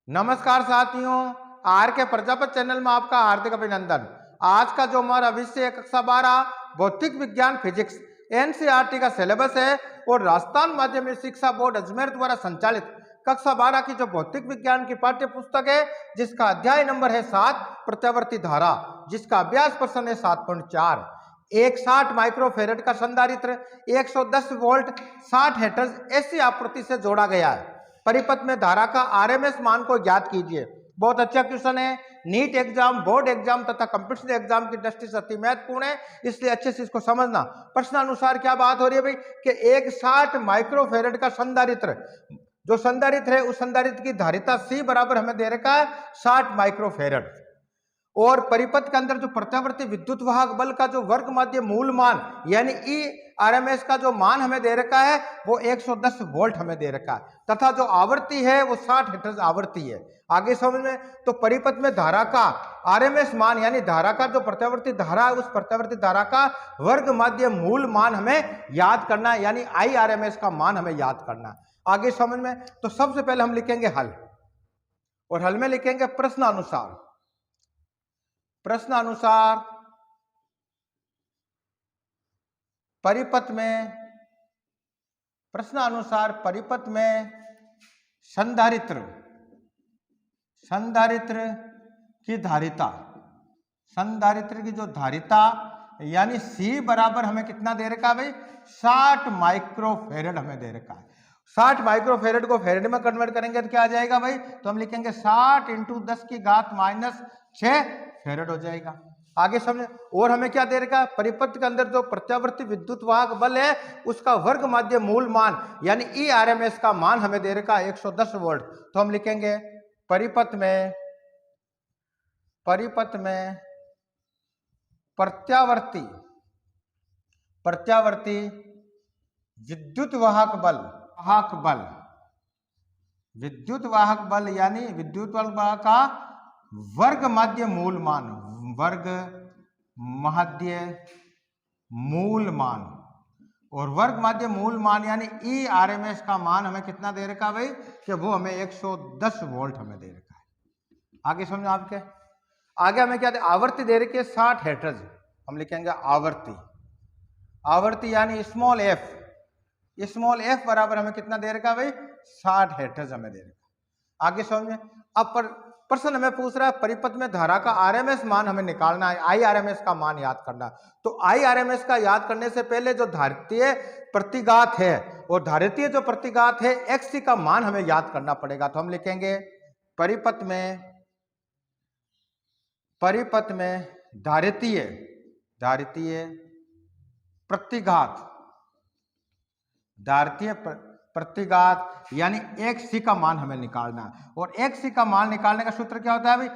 नमस्कार साथियों, आर के प्रजापत चैनल में आपका हार्दिक अभिनंदन। आज का जो हमारा विषय कक्षा 12 भौतिक विज्ञान फिजिक्स एनसीईआरटी का सिलेबस है और राजस्थान माध्यमिक शिक्षा बोर्ड अजमेर द्वारा संचालित कक्षा 12 की जो भौतिक विज्ञान की पाठ्य पुस्तक है, जिसका अध्याय नंबर है 7 प्रत्यावर्ती धारा, जिसका अभ्यास प्रश्न है 7.4। एक 60 माइक्रोफेरेड का संधारित्र 110 वोल्ट 60 हेर्ट्ज ऐसी आवृत्ति से जोड़ा गया है। परिपथ में धारा का आरएमएस मान को ज्ञात कीजिए। बहुत अच्छा क्वेश्चन है। नीट एग्जाम, बोर्ड एग्जाम तथा कंपटीशन एग्जाम की दृष्टि से अति महत्वपूर्ण है, इसलिए अच्छे से इसको समझना। प्रश्नानुसार क्या बात हो रही है भाई कि एक 60 माइक्रोफेरेड का संधारित्र, जो संधारित्र है उस संधारित्र की धारिता C बराबर हमें दे रखा है 60 माइक्रोफेरेड, और परिपथ के अंदर जो प्रत्यावर्ती विद्युत वाहक बल का जो वर्ग माध्य मूल मान यानी ई आरएमएस का जो मान हमें दे रखा है वो 110 वोल्ट हमें दे रखा है, तथा जो आवृत्ति है वो 60 हेर्ट्ज आवृत्ति है। आगे समझ में, तो परिपथ में धारा का आरएमएस मान यानी धारा का जो प्रत्यावर्ती धारा है उस प्रत्यावर्ती धारा का वर्ग माध्य मूल मान हमें याद करना है, यानी आई आरएमएस का मान हमें याद करना है। आगे समझ में, तो सबसे पहले हम लिखेंगे हल, और हल में लिखेंगे प्रश्नानुसार। प्रश्नानुसार परिपथ में, प्रश्नानुसार परिपथ में संधारित्र की धारिता, संधारित्र की जो धारिता यानी C बराबर हमें कितना दे रखा है भाई 60 माइक्रोफेरेड हमें दे रखा है। 60 माइक्रोफेरेड को फेरेड में कन्वर्ट करेंगे तो क्या आ जाएगा भाई, तो हम लिखेंगे 60 × 10⁻⁶ फेरेड हो जाएगा। आगे समझे, और हमें क्या दे रखा है, परिपथ के अंदर जो प्रत्यावर्ती विद्युत वाहक बल है उसका वर्ग माध्य मूल मान यानी ई आरएमएस का मान हमें दे रखा है 110 वोल्ट। तो हम लिखेंगे परिपथ में प्रत्यावर्ती विद्युत वाहक बल यानी विद्युत वाहक का वर्ग माध्य मूल मान, और वर्ग माध्य मूल मान यानी ई आरएमएस का मान हमें कितना दे रखा है भाई कि वो हमें 110 वोल्ट हमें दे रखा है। आगे समझो, आपके आगे हमें क्या दे, आवृत्ति दे रखी है 60 हेर्ट्ज, हम लिखेंगे आवृत्ति यानी स्मॉल एफ बराबर हमें कितना दे रखा है भाई 60 हेर्ट्ज हमें दे रखा है। आगे समझे, अब प्रश्न हमें पूछ रहा है परिपथ में धारा का आरएमएस मान हमें निकालना है, आई आरएमएस का मान याद करना। तो आई आरएमएस का याद करने से पहले जो धारितीय प्रतिघात है और धारितीय जो प्रतिघात है XC का मान हमें याद करना पड़ेगा। तो हम लिखेंगे परिपथ में धारितीय प्रतिघात यानी XC का मान हमें निकालना है, और XC का मान निकालने का सूत्र क्या होता है भाई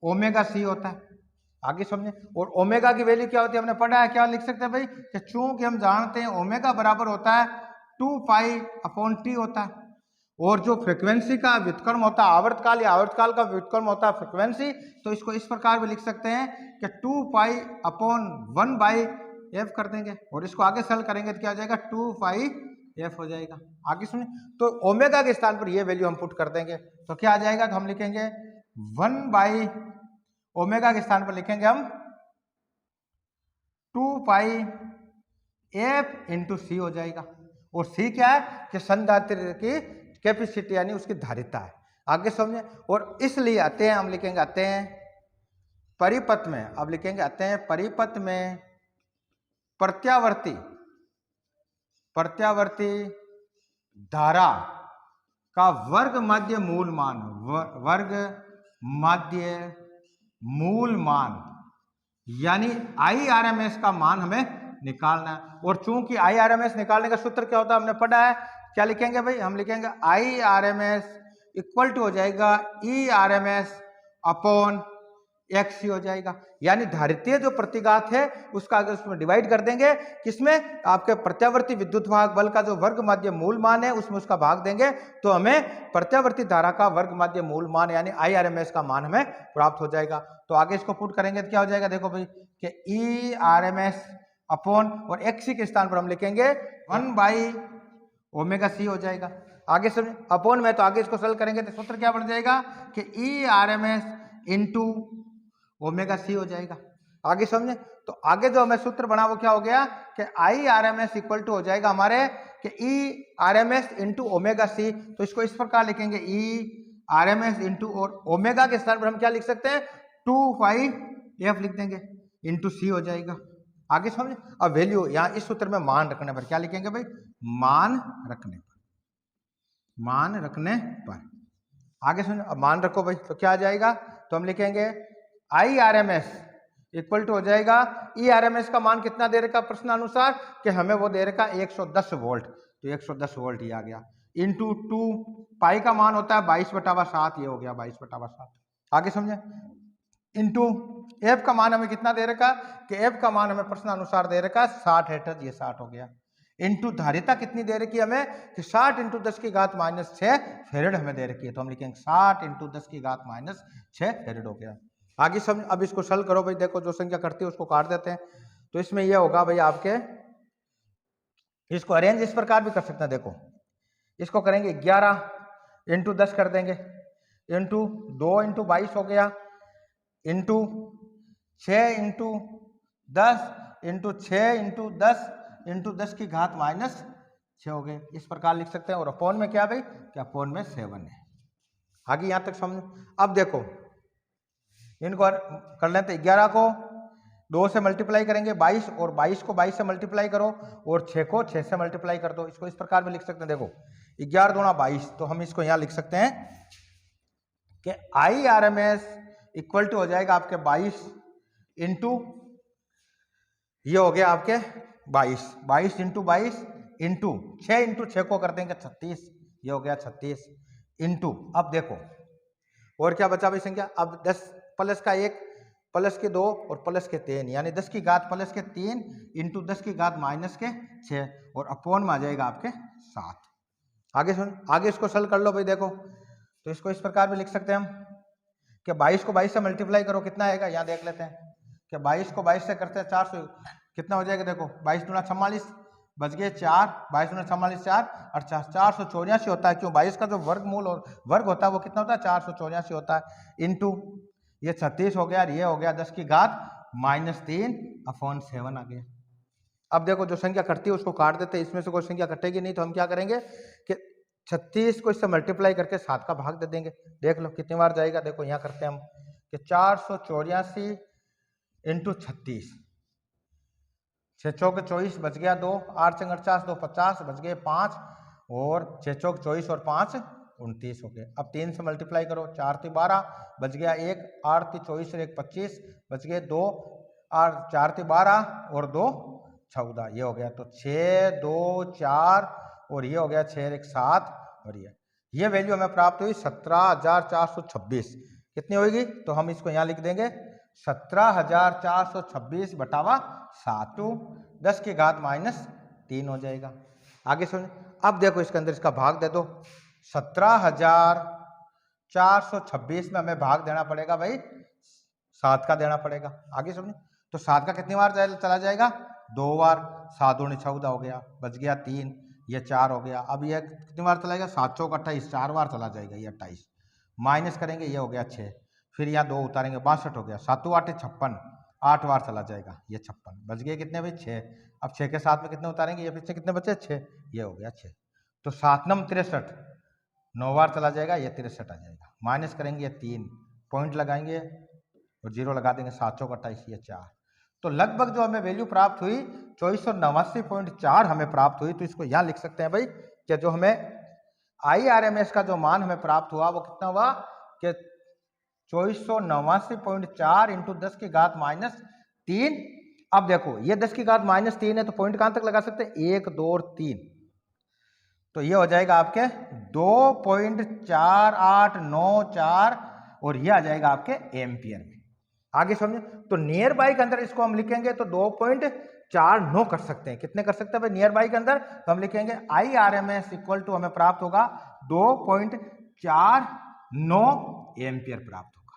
1/ω/c होता है। आगे समझे, और ओमेगा की वैल्यू क्या होती है हमने पढ़ा है, क्या लिख सकते हैं भाई कि चूंकि हम जानते हैं ओमेगा बराबर होता है 2π/T होता है, और जो फ्रीक्वेंसी का व्युत्क्रम होता है आवर्तकाल या आवर्तकाल का व्युत्क्रम होता है फ्रीक्वेंसी, तो इसको इस प्रकार भी लिख सकते हैं कि 2π/1/f कर देंगे, और इसको आगे सरल करेंगे तो क्या हो जाएगा 2πf हो जाएगा। आगे सुनिए, तो ओमेगा के स्थान पर ये वैल्यू हम पुट कर देंगे तो क्या आ जाएगा, तो हम लिखेंगे 1/ओमेगा के स्थान पर लिखेंगे हम 2πf/c हो जाएगा, और C क्या है कि संधारित्र की कैपेसिटी यानी उसकी धारिता है। आगे समझे, और इसलिए आते हैं हम लिखेंगे परिपथ में, अब लिखेंगे परिपथ में प्रत्यावर्ती धारा का वर्ग माध्य मूल मान यानी आई आरएमएस का मान हमें निकालना है, और चूंकि आई आरएमएस निकालने का सूत्र क्या होता है हमने पढ़ा है, क्या लिखेंगे भाई, हम लिखेंगे आई आरएमएस इक्वल टू हो जाएगा ई आरएमएस अपॉन XC हो जाएगा, यानी धारितीय जो प्रतिघात है उसका अगर उसमें डिवाइड कर देंगे किसमें, आपके प्रत्यावर्ती विद्युत वाहक बल का जो वर्ग माध्य मूल मान है उसमें उसका भाग देंगे, तो हमें प्रत्यावर्ती धारा का वर्ग माध्य मूल मान यानी आई आरएमएस का मान हमें प्राप्त हो जाएगा। तो आगे इसको पुट करेंगे तो क्या हो जाएगा, देखो भाई कि ई आरएमएस अपॉन और XC के स्थान पर हम लिखेंगे 1/ω/c हो जाएगा। आगे समझे, अपॉन में तो आगे इसको सरल करेंगे तो सूत्र क्या बन जाएगा कि E R M S into omega C हो जाएगा। आगे समझे, तो आगे जो हमें सूत्र बना वो क्या हो गया कि I R M S equal to हो जाएगा हमारे कि E R M S into omega C. तो इसको इस प्रकार लिखेंगे E R M S into, और ओमेगा के स्थान पर हम क्या लिख सकते हैं 2πf लिख देंगे इंटू सी हो जाएगा। आगे समझे, अब वैल्यू यहाँ इस सूत्र में मान रखने पर क्या लिखेंगे भाई, मान रखने पर, मान रखने पर। आगे समझो, अब मान रखो भाई तो क्या आ जाएगा, तो हम लिखेंगे I R M S equal to हो जाएगा ई आर एम एस का मान कितना दे रखा प्रश्नानुसार कि हमें वो दे रखा 110 वोल्ट, तो 110 वोल्ट ये आ गया इंटू 2 पाई का मान होता है 22/7, ये हो गया 22/7। आगे समझे, इंटू एफ का मान हमें कितना दे रखा कि एफ का मान हमें प्रश्नानुसार दे रखा 60 हेटज, ये 60 हो गया इंटू धारिता कितनी दे रखी है हमें कि 60 × 10⁻⁶ फेरेड हमें दे रखी है, तो हम लिखेंगे 60 × 10⁻⁶ फेरेड हो गया। आगे समझ, अब इसको सरल करो भाई, देखो जो संख्या करती है उसको काट देते हैं, तो इसमें यह होगा भाई आपके, इसको अरेंज इस प्रकार भी कर सकते हैं। देखो इसको करेंगे 11 × 10 कर देंगे इंटू 2 × 22 हो गया इंटू 6 × 10 इंटू 6 × 10 इंटू 10⁻⁻⁶ हो गए, इस प्रकार लिख सकते हैं। और अपॉन में क्या भाई, क्या अपॉन में 7 है। आगे यहां तक समझ, अब देखो इनको कर लेते, 11 को 2 से मल्टीप्लाई करेंगे 22, और 22 को 22 से मल्टीप्लाई करो, और 6 को 6 से मल्टीप्लाई कर दो। इसको इस प्रकार में लिख सकते हैं, देखो 11 दूना 22, तो हम इसको यहां लिख सकते हैं कि I R M S equal to हो जाएगा आपके 22 इंटू, ये हो गया आपके 22 इंटू 22 इंटू 6 को कर देंगे 36, ये हो गया 36 इंटू, अब देखो और क्या बचा भाई संख्या, अब 10 प्लस का 1 प्लस के 2 और प्लस के 3, यानी 10⁻+3 इंटू 10⁻⁻6, और अपॉन में आ जाएगा आपके 7। आगे सुन, आगे इसको सरल कर लो भाई, देखो तो इसको इस प्रकार भी लिख सकते हैं हम कि 22 को 22 से मल्टीप्लाई करो, कितना आएगा यहाँ देख लेते हैं कि 22 को 22 से करते हैं 400, कितना हो जाएगा, देखो 22 दूना 44 बच गए 4, 22 दूना 44 4 और 484 होता है, क्यों 22 का जो वर्गमूल और वर्ग होता है वो कितना होता है 484 होता है, इंटू ये 36 हो गया, ये हो गया 10⁻⁻3/7 आ गया। अब देखो जो संख्या कटती है उसको काट देते हैं, इसमें से कोई संख्या कटेगी नहीं, तो हम क्या करेंगे कि 36 को इससे मल्टीप्लाई करके 7 का भाग दे देंगे, देख लो कितनी बार जाएगा। देखो यहाँ करते हैं हम कि 484 इंटू 36, 6 चौक 24 बच गया 2, 8 चंग 48 2 50 बच गए 5, और 6 चौक 24 और 5 29 हो गए। अब 3 से मल्टीप्लाई करो, 4 3 12 बच गया 1, 8 3 24 और 1 25 बच गए 2, और 4 3 12 और 2 14, ये हो गया, तो 6 2 4 और ये हो गया 6 1 7, और ये वैल्यू हमें प्राप्त हुई 17,426। कितनी होगी, तो हम इसको यहाँ लिख देंगे 17,426 बटावा 7 टू 10⁻⁻3 हो जाएगा। आगे सुन, अब देखो इसके अंदर इसका भाग दे दो, 17,426 में हमें भाग देना पड़ेगा भाई 7 का देना पड़ेगा। आगे सुनिए, तो 7 का कितनी बार चला जाएगा, 2 बार, 7 दूनी 14 हो गया, बच गया 3, ये 4 हो गया। अब ये कितनी बार चला जाएगा, 7 चौक 28, 4 बार चला जाएगा, ये 28 माइनस करेंगे, ये हो गया 6, फिर यहाँ 2 उतारेंगे 62 हो गया, 7 8 56, 8 बार चला जाएगा, ये 56 बच गए कितने भाई 6। अब 6 के साथ में कितने उतारेंगे, ये पीछे कितने बचे 6, ये हो गया 6, तो 7 9 63, 9 बार चला जाएगा, ये 63 आ जाएगा, माइनस करेंगे, ये 3 पॉइंट लगाएंगे और 0 लगा देंगे, 7 चौक 28, ये 4। तो लगभग जो हमें वैल्यू प्राप्त हुई 2489.4 हमें प्राप्त हुई। तो इसको यहाँ लिख सकते हैं भाई कि जो हमें IRMS का जो मान हमें प्राप्त हुआ वो कितना हुआ कि 2489.4 इंटू 10⁻⁻3। अब देखो ये 10⁻⁻3 है, तो पॉइंट कहां तक लगा सकते हैं, 1 2 और 3, तो ये हो जाएगा आपके 2.4894 और ये आ जाएगा आपके एम्पियर में। आगे समझे, तो नियर बाई के अंदर इसको हम लिखेंगे तो 2.49 कर सकते हैं। कितने कर सकते हैं भाई नियर बाई के अंदर, तो हम लिखेंगे IRMS इक्वल टू हमें प्राप्त होगा 2.49 एम्पियर प्राप्त होगा।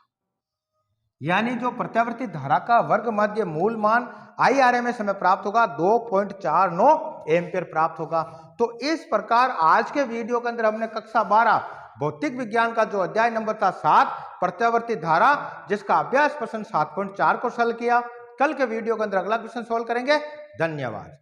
यानी जो प्रत्यावर्ती धारा का वर्ग मध्य मूल मान IRMS हमें प्राप्त होगा 2.49 एम्पियर प्राप्त होगा। तो इस प्रकार आज के वीडियो के अंदर हमने कक्षा 12 भौतिक विज्ञान का जो अध्याय नंबर था 7 प्रत्यावर्ती धारा, जिसका अभ्यास प्रश्न 7.4 को सॉल्व किया। कल के वीडियो के अंदर अगला क्वेश्चन सॉल्व करेंगे। धन्यवाद।